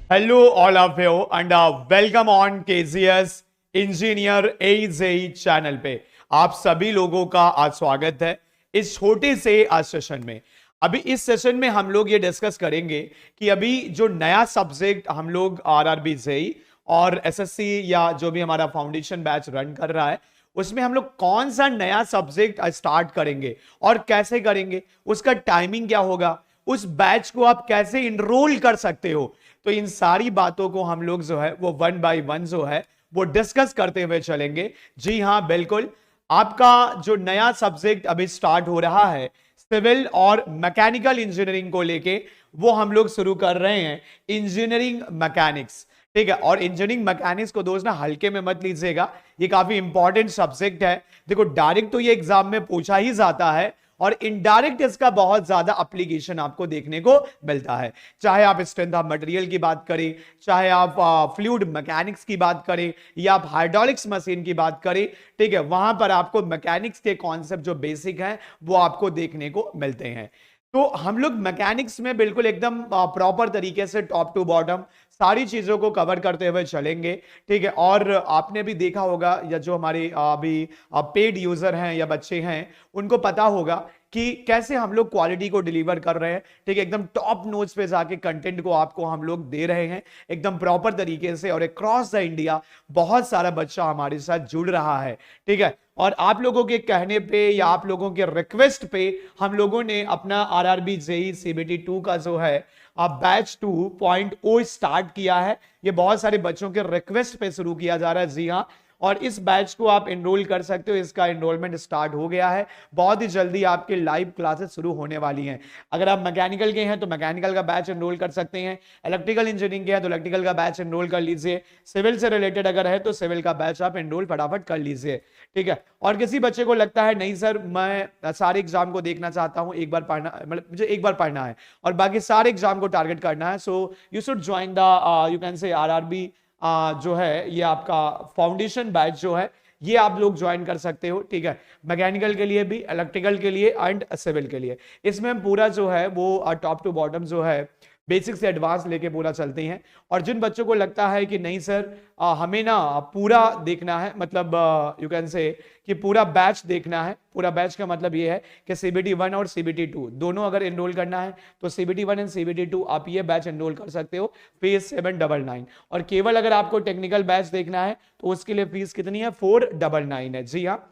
Hello, all of you, and welcome on KZS engineer AZE channel पे आप सभी लोगों का आज स्वागत है इस छोटे से आज सेशन में। अभी इस सेशन में हम लोग ये डिस्कस करेंगे कि अभी जो नया सब्जेक्ट हम लोग आरआरबी जेई और एसएससी या जो भी हमारा फाउंडेशन बैच रन कर रहा है उसमें हम लोग कौन सा नया सब्जेक्ट स्टार्ट करेंगे और कैसे करेंगे, उसका टाइमिंग क्या होगा, उस बैच को आप कैसे इनरोल कर सकते हो। तो इन सारी बातों को हम लोग जो है वो वन बाय वन जो है वो डिस्कस करते हुए चलेंगे। जी हाँ, बिल्कुल। आपका जो नया सब्जेक्ट अभी स्टार्ट हो रहा है सिविल और मैकेनिकल इंजीनियरिंग को लेके, वो हम लोग शुरू कर रहे हैं इंजीनियरिंग मैकेनिक्स। ठीक है, और इंजीनियरिंग मैकेनिक्स को दोस्त ना हल्के में मत लीजिएगा, ये काफी इंपॉर्टेंट सब्जेक्ट है। देखो, डायरेक्ट तो ये एग्जाम में पूछा ही जाता है और इनडायरेक्ट इसका बहुत ज्यादा एप्लीकेशन आपको देखने को मिलता है। चाहे आप स्ट्रेंथ ऑफ मटेरियल की बात करें, चाहे आप फ्लूइड मैकेनिक्स की बात करें या आप हाइड्रोलिक्स मशीन की बात करें, ठीक है, वहां पर आपको मैकेनिक्स के कॉन्सेप्ट जो बेसिक हैं वो आपको देखने को मिलते हैं। तो हम लोग मैकेनिक्स में बिल्कुल एकदम प्रॉपर तरीके से टॉप टू बॉटम सारी चीजों को कवर करते हुए चलेंगे। ठीक है, और आपने भी देखा होगा या जो हमारे अभी पेड यूजर हैं या बच्चे हैं उनको पता होगा कि कैसे हम लोग क्वालिटी को डिलीवर कर रहे हैं। ठीक है, एकदम टॉप नोट्स पे जाके कंटेंट को आपको हम लोग दे रहे हैं एकदम प्रॉपर तरीके से, और अक्रॉस द इंडिया बहुत सारा बच्चा हमारे साथ जुड़ रहा है। ठीक है, और आप लोगों के कहने पे या आप लोगों के रिक्वेस्ट पे हम लोगों ने अपना आरआरबी जेई सीबीटी 2 का जो है बैच 2.0 स्टार्ट किया है। ये बहुत सारे बच्चों के रिक्वेस्ट पे शुरू किया जा रहा है। जी हाँ, और इस बैच को आप एनरोल कर सकते हो, इसका एनरोलमेंट स्टार्ट हो गया है। बहुत ही जल्दी आपके लाइव क्लासेस शुरू होने वाली हैं। अगर आप मैकेनिकल के हैं तो मैकेनिकल का बैच एनरोल कर सकते हैं, इलेक्ट्रिकल इंजीनियरिंग के हैं तो इलेक्ट्रिकल का बैच एनरोल कर लीजिए, सिविल से रिलेटेड अगर है तो सिविल का बैच आप एनरोल फटाफट कर लीजिए। ठीक है, और किसी बच्चे को लगता है नहीं सर मैं सारे एग्जाम को देखना चाहता हूं, एक बार पढ़ना, मतलब मुझे एक बार पढ़ना है और बाकी सारे एग्जाम को टारगेट करना है, so you should join the you can से आरआरबी जो है ये आपका फाउंडेशन बैच जो है ये आप लोग ज्वाइन कर सकते हो। ठीक है, मैकेनिकल के लिए भी, इलेक्ट्रिकल के लिए एंड सिविल के लिए। इसमें हम पूरा जो है वो टॉप टू बॉटम जो है बेसिक से एडवांस लेके पूरा चलते हैं। और जिन बच्चों को लगता है कि नहीं सर हमें ना पूरा देखना है, मतलब यू कैन से कि पूरा बैच देखना है, पूरा बैच का मतलब ये है कि सीबीटी 1 और सीबीटी 2 दोनों अगर एनरोल करना है तो सीबीटी 1 एंड सीबीटी 2 आप ये बैच एनरोल कर सकते हो फीस 799। और केवल अगर आपको टेक्निकल बैच देखना है तो उसके लिए फीस कितनी है, 499 है। जी हाँ,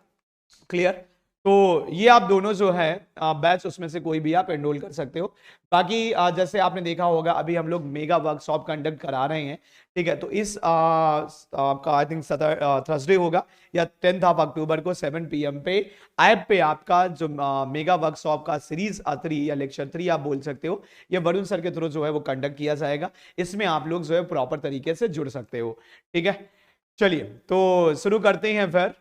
क्लियर। तो ये आप दोनों जो है बैच उसमें से कोई भी आप एनरोल कर सकते हो। बाकी जैसे आपने देखा होगा अभी हम लोग मेगा वर्कशॉप कंडक्ट करा रहे हैं। ठीक है, तो इस आपका आई थिंक थर्सडे होगा या 10th ऑफ अक्टूबर को 7 PM पे ऐप पे आपका जो मेगा वर्कशॉप का सीरीज 3 या लेक्चर 3 आप बोल सकते हो, ये वरुण सर के थ्रू जो है वो कंडक्ट किया जाएगा। इसमें आप लोग जो है प्रॉपर तरीके से जुड़ सकते हो। ठीक है, चलिए तो शुरू करते हैं फिर।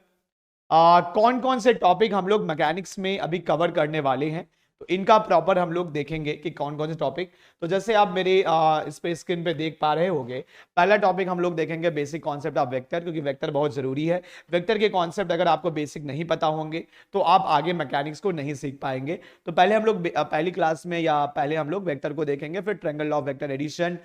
कौन कौन से टॉपिक हम लोग मैकेनिक्स में अभी कवर करने वाले हैं तो इनका प्रॉपर हम लोग देखेंगे कि कौन कौन से टॉपिक। तो जैसे आप मेरे इस पे स्क्रीन पे देख पा रहे होंगे, पहला टॉपिक हम लोग देखेंगे बेसिक कॉन्सेप्ट ऑफ वेक्टर, क्योंकि वेक्टर बहुत जरूरी है। वेक्टर के कॉन्सेप्ट अगर आपको बेसिक नहीं पता होंगे तो आप आगे मैकेनिक्स को नहीं सीख पाएंगे। तो पहले हम लोग पहली क्लास में या पहले हम लोग वेक्टर को देखेंगे, फिर triangle law of vector addition,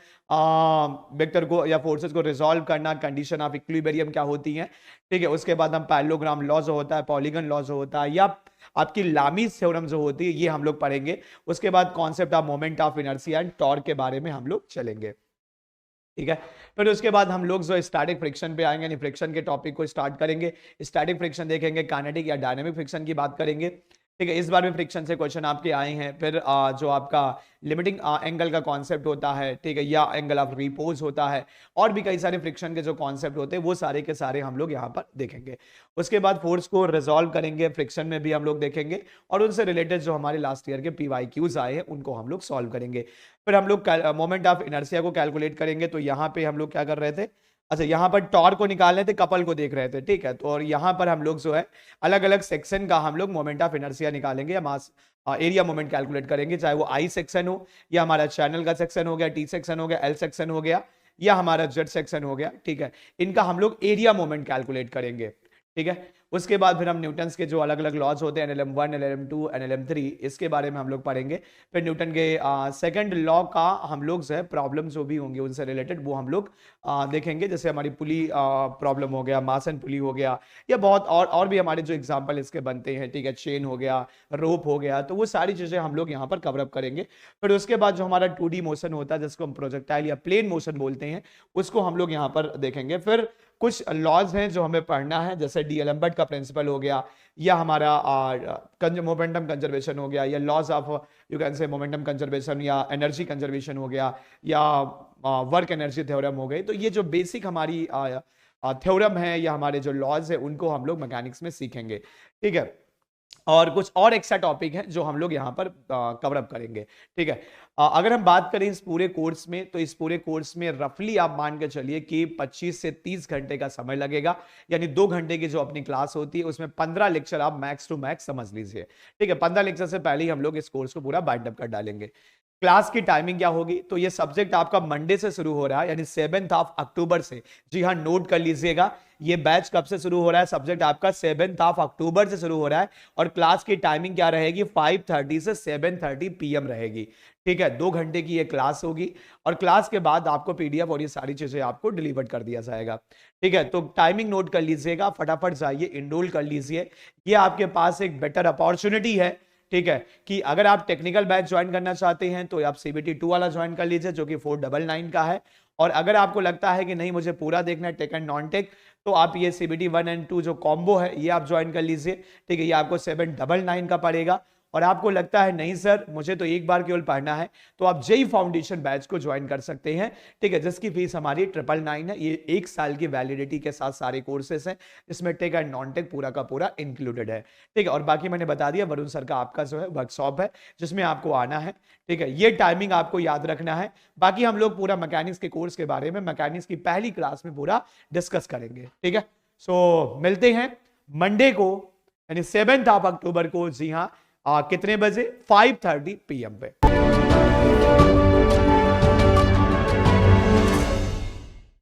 vector को या फोर्सेस को रिजॉल्व करना, कंडीशन ऑफ इक्विलिब्रियम क्या होती है। ठीक है, उसके बाद हम पैरेललोग्राम लॉ जो होता है, पॉलीगन लॉ जो होता है, या आपकी लामीज थ्योरम जो होती है, ये हम लोग पढ़ेंगे। उसके बाद concept of moment of inertia and torque के बारे में हम लोग चलेंगे। ठीक है, फिर उसके बाद हम लोग जो स्टैटिक फ्रिक्शन पे आएंगे, यानी फ्रिक्शन के टॉपिक को स्टार्ट करेंगे। स्टैटिक फ्रिक्शन देखेंगे, काइनेटिक या डायनामिक फ्रिक्शन की बात करेंगे। ठीक है, इस बार भी फ्रिक्शन से क्वेश्चन आपके आए हैं। फिर जो आपका लिमिटिंग एंगल का कॉन्सेप्ट होता है, ठीक है, या एंगल ऑफ रिपोज होता है, और भी कई सारे फ्रिक्शन के जो कॉन्सेप्ट होते हैं वो सारे के सारे हम लोग यहाँ पर देखेंगे। उसके बाद फोर्स को रिजॉल्व करेंगे, फ्रिक्शन में भी हम लोग देखेंगे, और उनसे रिलेटेड जो हमारे लास्ट ईयर के PYQs आए हैं उनको हम लोग सॉल्व करेंगे। फिर हम लोग मोमेंट ऑफ इनर्शिया को कैलकुलेट करेंगे। तो यहाँ पे हम लोग क्या कर रहे थे, अच्छा यहाँ पर टॉर्क को निकाल रहे थे, कपल को देख रहे थे। ठीक है, तो और यहाँ पर हम लोग जो है अलग अलग सेक्शन का हम लोग मोमेंट ऑफ इनर्शिया निकालेंगे या मास एरिया मोमेंट कैलकुलेट करेंगे, चाहे वो आई सेक्शन हो या हमारा चैनल का सेक्शन हो गया, टी सेक्शन हो गया, एल सेक्शन हो गया, या हमारा जेड सेक्शन हो गया। ठीक है, इनका हम लोग एरिया मोमेंट कैलकुलेट करेंगे। ठीक है। उसके बाद फिर हम न्यूटन्स के जो अलग अलग लॉज होते हैं, NLM1, NLM2, NLM3, इसके बारे में हम लोग पढ़ेंगे। फिर न्यूटन के सेकंड लॉ का हम लोग जो है प्रॉब्लम जो भी होंगे उनसे रिलेटेड वो हम लोग देखेंगे, जैसे हमारी पुली प्रॉब्लम हो गया, मासन पुली हो गया, या बहुत और भी हमारे जो एग्जाम्पल इसके बनते हैं, ठीक है, चेन हो गया, रोप हो गया, तो वो सारी चीजें हम लोग यहाँ पर कवर अप करेंगे। फिर उसके बाद जो हमारा 2D मोशन होता है जिसको हम प्रोजेक्टाइल या प्लेन मोशन बोलते हैं, उसको हम लोग यहाँ पर देखेंगे। फिर कुछ लॉज हैं जो हमें पढ़ना है, जैसे डीएलम्बर्ट का प्रिंसिपल हो गया, या हमारा मोमेंटम कंजर्वेशन हो गया, या laws of you can say momentum conservation, या एनर्जी कंजर्वेशन हो गया, या वर्क एनर्जी थ्योरम हो गई। तो ये जो बेसिक हमारी थ्योरम है या हमारे जो लॉज है उनको हम लोग मैकेनिक्स में सीखेंगे, ठीक है। और कुछ और एक्स्ट्रा टॉपिक है जो हम लोग यहाँ पर कवर अप करेंगे, ठीक है। अगर हम बात करें इस पूरे कोर्स में, तो इस पूरे कोर्स में रफली आप मान के चलिए कि 25 से 30 घंटे का समय लगेगा, यानी 2 घंटे की जो अपनी क्लास होती है उसमें 15 लेक्चर आप मैक्स टू मैक्स समझ लीजिए, ठीक है। 15 लेक्चर से पहले ही हम लोग इस कोर्स को पूरा बाइंड अप कर डालेंगे। क्लास की टाइमिंग क्या होगी, तो ये सब्जेक्ट आपका मंडे से शुरू हो रहा है, यानी 7 अक्टूबर से। जी हाँ, नोट कर लीजिएगा, ये बैच कब से शुरू हो रहा है, सब्जेक्ट आपका 7 अक्टूबर से शुरू हो रहा है, और क्लास की टाइमिंग क्या रहेगी, 5:30 से 7:30 PM रहेगी, ठीक है। 2 घंटे की ये क्लास होगी, और क्लास के बाद आपको PDF और ये सारी चीजें आपको डिलीवर कर दिया जाएगा, ठीक है। तो टाइमिंग नोट कर लीजिएगा, फटाफट जाइए इनरोल कर लीजिए। ये आपके पास एक बेटर अपॉर्चुनिटी है, ठीक है, कि अगर आप टेक्निकल बैच ज्वाइन करना चाहते हैं तो आप CBT 2 वाला ज्वाइन कर लीजिए जो कि 499 का है। और अगर आपको लगता है कि नहीं मुझे पूरा देखना है टेक एंड नॉन टेक, तो आप ये CBT 1 एंड 2 जो कॉम्बो है ये आप ज्वाइन कर लीजिए, ठीक है। ये आपको 799 का पड़ेगा। और आपको लगता है नहीं सर मुझे तो एक बार केवल पढ़ना है, तो आप जेई फाउंडेशन बैच को ज्वाइन कर सकते हैं, ठीक है, जिसकी फीस हमारी 999 है। ये 1 साल की वैलिडिटी के साथ सारे कोर्सेस हैं, इसमें टेक एंड नॉन टेक पूरा का पूरा इंक्लूडेड है, ठीक है। और बाकी मैंने बता दिया वरुण सर का आपका जो है वर्कशॉप है जिसमें आपको आना है, ठीक है। ये टाइमिंग आपको याद रखना है। बाकी हम लोग पूरा मैकेनिक्स के कोर्स के बारे में मैकेनिक्स की पहली क्लास में पूरा डिस्कस करेंगे, ठीक है। सो मिलते हैं मंडे को, यानी 7 अक्टूबर को, जी हाँ, कितने बजे, 5:30 PM पे।